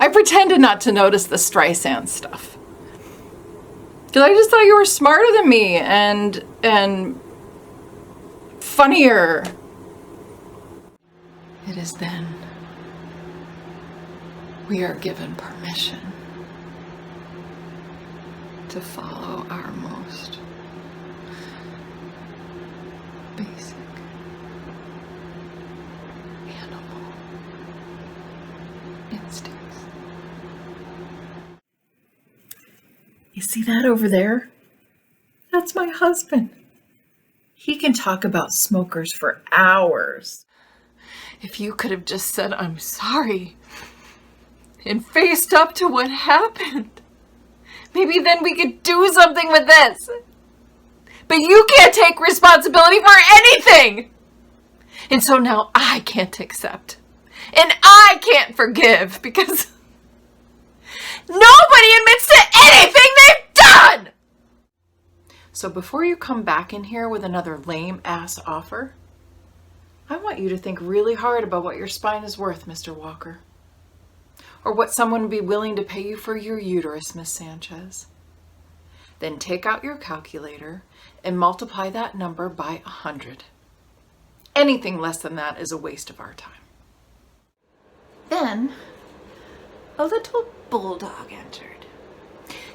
I pretended not to notice the Streisand stuff. Because I just thought you were smarter than me and funnier. It is then we are given permission to follow our most basic animal instincts. You see that over there? That's my husband. He can talk about smokers for hours. If you could have just said, "I'm sorry," and faced up to what happened, maybe then we could do something with this. But you can't take responsibility for anything. And so now I can't accept. And I can't forgive because nobody admits to anything they've done. So before you come back in here with another lame ass offer, I want you to think really hard about what your spine is worth, Mr. Walker. Or what someone would be willing to pay you for your uterus, Miss Sanchez. Then take out your calculator and multiply that number by 100. Anything less than that is a waste of our time. Then, a little bulldog entered.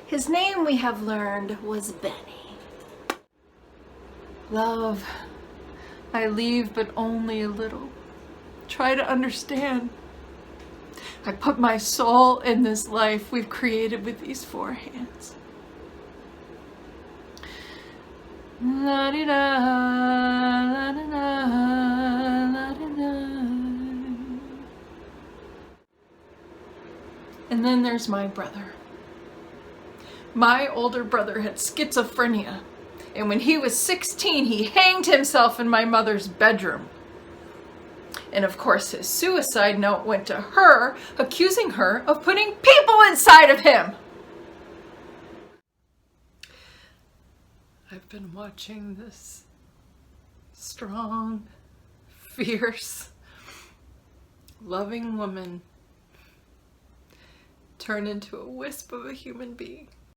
His name, we have learned, was Benny. Love, I leave but only a little. Try to understand. I put my soul in this life we've created with these 4 hands. La-di-da, la-di-da, la-di-da. And then there's my brother. My older brother had schizophrenia, and when he was 16, he hanged himself in my mother's bedroom. And of course, his suicide note went to her, accusing her of putting people inside of him. I've been watching this strong, fierce, loving woman turn into a wisp of a human being.